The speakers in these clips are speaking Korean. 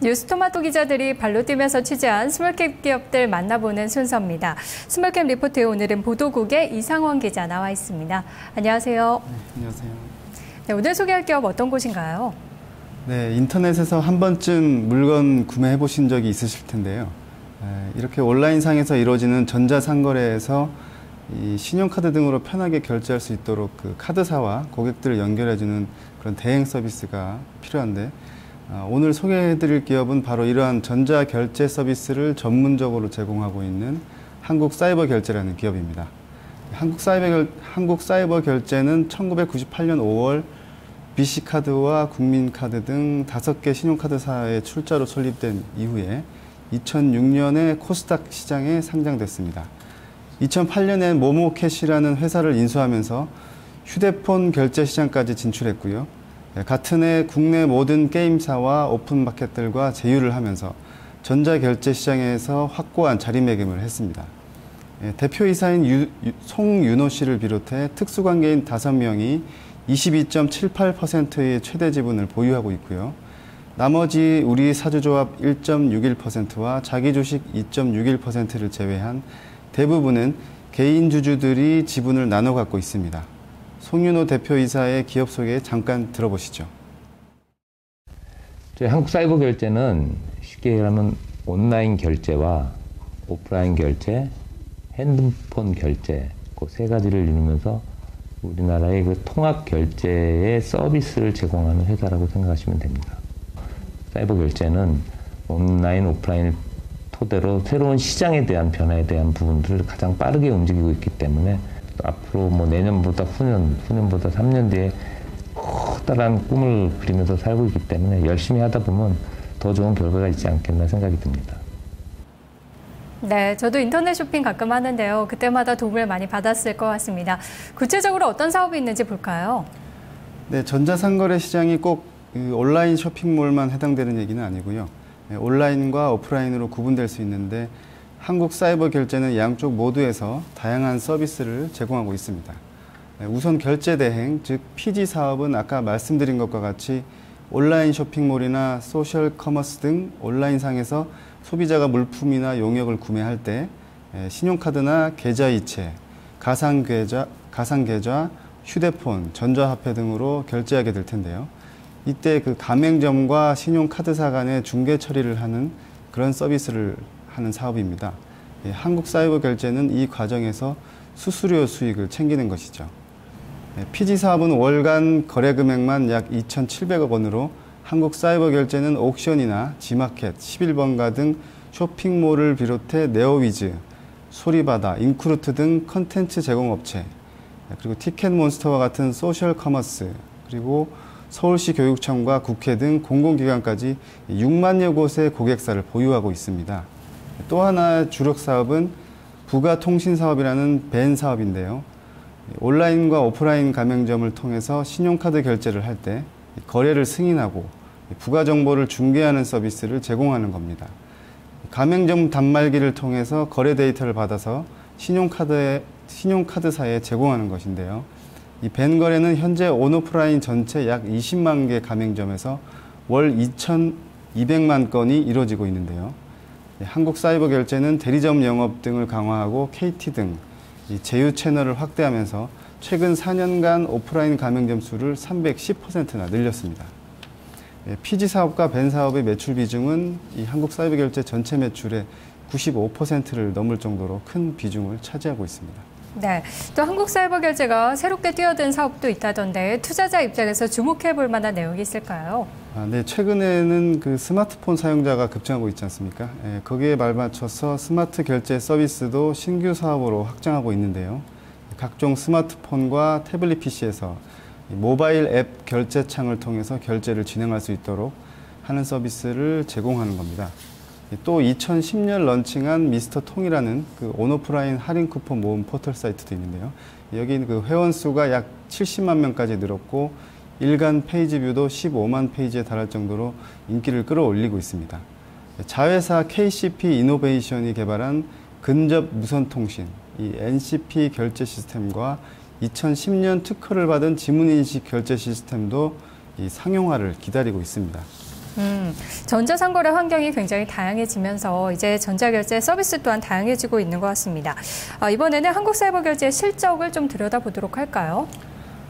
뉴스토마토 기자들이 발로 뛰면서 취재한 스몰캡 기업들 만나보는 순서입니다. 스몰캡 리포트에 오늘은 보도국의 이상원 기자 나와 있습니다. 안녕하세요. 네, 안녕하세요. 네, 오늘 소개할 기업 어떤 곳인가요? 네, 인터넷에서 한 번쯤 물건 구매해 보신 적이 있으실 텐데요. 이렇게 온라인상에서 이루어지는 전자상거래에서 이 신용카드 등으로 편하게 결제할 수 있도록 그 카드사와 고객들을 연결해주는 그런 대행 서비스가 필요한데, 오늘 소개해드릴 기업은 바로 이러한 전자결제 서비스를 전문적으로 제공하고 있는 한국사이버결제라는 기업입니다. 한국사이버결제는 1998년 5월 BC카드와 국민카드 등 5개 신용카드사의 출자로 설립된 이후에 2006년에 코스닥 시장에 상장됐습니다. 2008년에 모모캐시라는 회사를 인수하면서 휴대폰 결제 시장까지 진출했고요. 같은 해 국내 모든 게임사와 오픈마켓들과 제휴를 하면서 전자결제 시장에서 확고한 자리매김을 했습니다. 대표이사인 송윤호 씨를 비롯해 특수관계인 5명이 22.78%의 최대 지분을 보유하고 있고요. 나머지 우리 사주조합 1.61%와 자기주식 2.61%를 제외한 대부분은 개인 주주들이 지분을 나눠 갖고 있습니다. 송윤호 대표이사의 기업 소개 잠깐 들어보시죠. 저희 한국사이버결제는 쉽게 얘기하면 온라인 결제와 오프라인 결제, 핸드폰 결제 그 세 가지를 이루면서 우리나라의 그 통합 결제의 서비스를 제공하는 회사라고 생각하시면 됩니다. 사이버 결제는 온라인, 오프라인을 토대로 새로운 시장에 대한 변화에 대한 부분들을 가장 빠르게 움직이고 있기 때문에 앞으로 뭐 내년보다 후년보다 3년 뒤에 커다란 꿈을 그리면서 살고 있기 때문에 열심히 하다 보면 더 좋은 결과가 있지 않겠나 생각이 듭니다. 네, 저도 인터넷 쇼핑 가끔 하는데요. 그때마다 도움을 많이 받았을 것 같습니다. 구체적으로 어떤 사업이 있는지 볼까요? 네, 전자상거래 시장이 꼭 온라인 쇼핑몰만 해당되는 얘기는 아니고요. 온라인과 오프라인으로 구분될 수 있는데 한국사이버결제는 양쪽 모두에서 다양한 서비스를 제공하고 있습니다. 우선 결제대행, 즉 PG 사업은 아까 말씀드린 것과 같이 온라인 쇼핑몰이나 소셜 커머스 등 온라인상에서 소비자가 물품이나 용역을 구매할 때 신용카드나 계좌이체, 가상계좌, 휴대폰, 전자화폐 등으로 결제하게 될 텐데요. 이때 그 가맹점과 신용카드사 간의 중개 처리를 하는 그런 서비스를 하는 사업입니다. 한국사이버결제는 이 과정에서 수수료 수익을 챙기는 것이죠. PG 사업은 월간 거래 금액만 약 2,700억 원으로 한국사이버결제는 옥션이나 지마켓, 11번가 등 쇼핑몰을 비롯해 네오위즈, 소리바다, 인크루트 등 컨텐츠 제공업체, 그리고 티켓몬스터와 같은 소셜 커머스, 그리고 서울시 교육청과 국회 등 공공기관까지 6만여 곳의 고객사를 보유하고 있습니다. 또 하나 주력 사업은 부가통신사업이라는 벤 사업인데요. 온라인과 오프라인 가맹점을 통해서 신용카드 결제를 할 때 거래를 승인하고 부가 정보를 중개하는 서비스를 제공하는 겁니다. 가맹점 단말기를 통해서 거래 데이터를 받아서 신용카드사에 제공하는 것인데요. 이 벤 거래는 현재 온오프라인 전체 약 20만 개 가맹점에서 월 2,200만 건이 이루어지고 있는데요. 한국사이버결제는 대리점 영업 등을 강화하고 KT 등 제휴 채널을 확대하면서 최근 4년간 오프라인 가맹점 수를 310%나 늘렸습니다. PG 사업과 벤 사업의 매출 비중은 이 한국사이버결제 전체 매출의 95%를 넘을 정도로 큰 비중을 차지하고 있습니다. 네, 또 한국사이버결제가 새롭게 뛰어든 사업도 있다던데 투자자 입장에서 주목해 볼 만한 내용이 있을까요? 네, 최근에는 그 스마트폰 사용자가 급증하고 있지 않습니까? 거기에 발맞춰서 스마트 결제 서비스도 신규 사업으로 확장하고 있는데요. 각종 스마트폰과 태블릿 PC에서 모바일 앱 결제창을 통해서 결제를 진행할 수 있도록 하는 서비스를 제공하는 겁니다. 또 2010년 런칭한 미스터 통이라는 그 온오프라인 할인 쿠폰 모음 포털 사이트도 있는데요. 여기 그 회원 수가 약 70만 명까지 늘었고 일간 페이지 뷰도 15만 페이지에 달할 정도로 인기를 끌어올리고 있습니다. 자회사 KCP 이노베이션이 개발한 근접 무선통신, 이 NCP 결제 시스템과 2010년 특허를 받은 지문인식 결제 시스템도 이 상용화를 기다리고 있습니다. 전자상거래 환경이 굉장히 다양해지면서 이제 전자결제 서비스 또한 다양해지고 있는 것 같습니다. 이번에는 한국사이버결제의 실적을 좀 들여다보도록 할까요?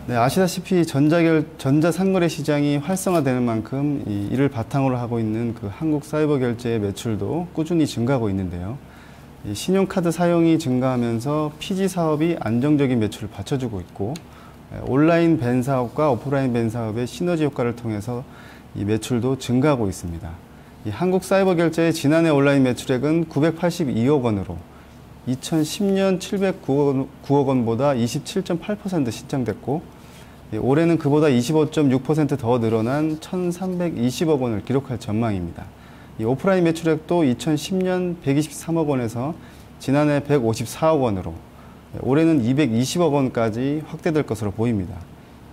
네, 아시다시피 전자상거래 시장이 활성화되는 만큼 이를 바탕으로 하고 있는 그 한국사이버결제의 매출도 꾸준히 증가하고 있는데요. 신용카드 사용이 증가하면서 피지 사업이 안정적인 매출을 받쳐주고 있고, 온라인 밴 사업과 오프라인 밴 사업의 시너지 효과를 통해서 이 매출도 증가하고 있습니다. 이 한국사이버결제의 지난해 온라인 매출액은 982억 원으로 2010년 709억 원보다 27.8% 신장됐고, 올해는 그보다 25.6% 더 늘어난 1,320억 원을 기록할 전망입니다. 이 오프라인 매출액도 2010년 123억 원에서 지난해 154억 원으로 올해는 220억 원까지 확대될 것으로 보입니다.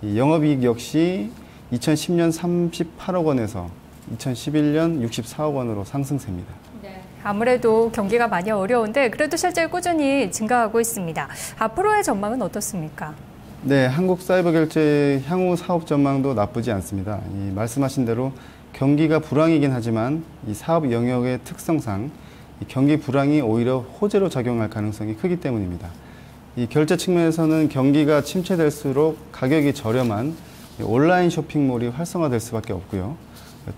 이 영업이익 역시 2010년 38억 원에서 2011년 64억 원으로 상승세입니다. 아무래도 경기가 많이 어려운데 그래도 실제 꾸준히 증가하고 있습니다. 앞으로의 전망은 어떻습니까? 네, 한국사이버결제 향후 사업 전망도 나쁘지 않습니다. 말씀하신 대로 경기가 불황이긴 하지만 이 사업 영역의 특성상 이 경기 불황이 오히려 호재로 작용할 가능성이 크기 때문입니다. 이 결제 측면에서는 경기가 침체될수록 가격이 저렴한 온라인 쇼핑몰이 활성화될 수밖에 없고요.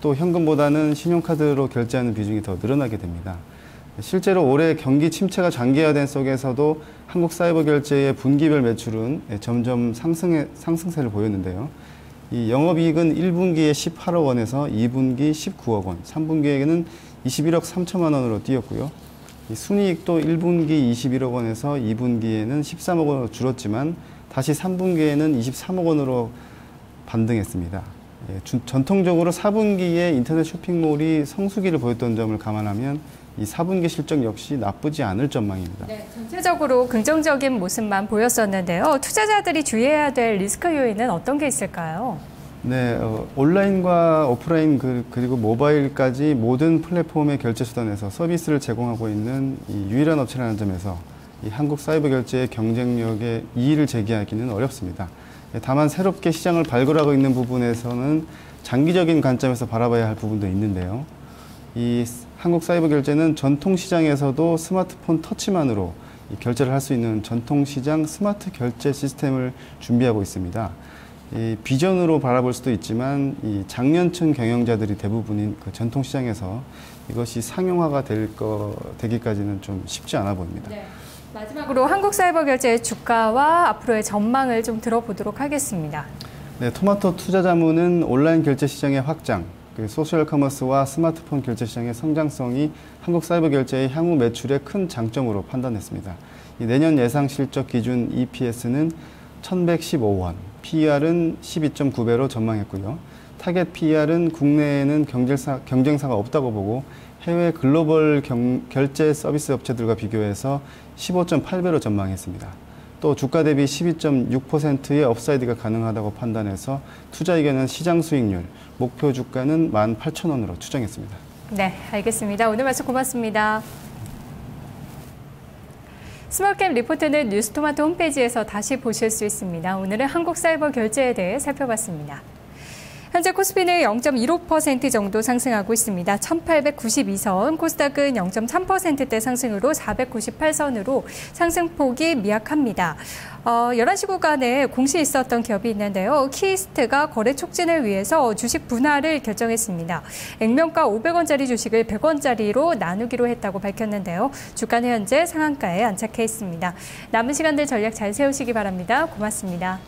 또 현금보다는 신용카드로 결제하는 비중이 더 늘어나게 됩니다. 실제로 올해 경기 침체가 장기화된 속에서도 한국사이버결제의 분기별 매출은 점점 상승세를 보였는데요. 이 영업이익은 1분기에 18억 원에서 2분기 19억 원, 3분기에는 21억 3천만 원으로 뛰었고요. 이 순이익도 1분기 21억 원에서 2분기에는 13억 원으로 줄었지만 다시 3분기에는 23억 원으로 반등했습니다. 전통적으로 4분기에 인터넷 쇼핑몰이 성수기를 보였던 점을 감안하면 이 4분기 실적 역시 나쁘지 않을 전망입니다. 네, 전체적으로 긍정적인 모습만 보였었는데요. 투자자들이 주의해야 될 리스크 요인은 어떤 게 있을까요? 네, 온라인과 오프라인 그리고 모바일까지 모든 플랫폼의 결제 수단에서 서비스를 제공하고 있는 이 유일한 업체라는 점에서 이 한국사이버결제의 경쟁력에 이의를 제기하기는 어렵습니다. 다만 새롭게 시장을 발굴하고 있는 부분에서는 장기적인 관점에서 바라봐야 할 부분도 있는데요. 이 한국사이버결제는 전통시장에서도 스마트폰 터치만으로 결제를 할 수 있는 전통시장 스마트 결제 시스템을 준비하고 있습니다. 이 비전으로 바라볼 수도 있지만 이 장년층 경영자들이 대부분인 그 전통시장에서 이것이 상용화가 되기까지는 좀 쉽지 않아 보입니다. 네. 마지막으로 한국사이버결제의 주가와 앞으로의 전망을 좀 들어보도록 하겠습니다. 네, 토마토 투자자문은 온라인 결제 시장의 확장, 소셜 커머스와 스마트폰 결제 시장의 성장성이 한국사이버결제의 향후 매출의 큰 장점으로 판단했습니다. 내년 예상 실적 기준 EPS는 1,115원, PER은 12.9배로 전망했고요. 타겟 PER은 국내에는 경쟁사가 없다고 보고 해외 글로벌 결제 서비스 업체들과 비교해서 15.8배로 전망했습니다. 또 주가 대비 12.6%의 업사이드가 가능하다고 판단해서 투자 의견은 시장 수익률, 목표 주가는 18,000원으로 추정했습니다. 네, 알겠습니다. 오늘 말씀 고맙습니다. 스몰캡 리포트는 뉴스토마토 홈페이지에서 다시 보실 수 있습니다. 오늘은 한국사이버결제에 대해 살펴봤습니다. 현재 코스피는 0.15% 정도 상승하고 있습니다. 1892선, 코스닥은 0.3%대 상승으로 498선으로 상승폭이 미약합니다. 11시 구간에 공시 있었던 기업이 있는데요. 키이스트가 거래 촉진을 위해서 주식 분할을 결정했습니다. 액면가 500원짜리 주식을 100원짜리로 나누기로 했다고 밝혔는데요. 주가는 현재 상한가에 안착해 있습니다. 남은 시간들 전략 잘 세우시기 바랍니다. 고맙습니다.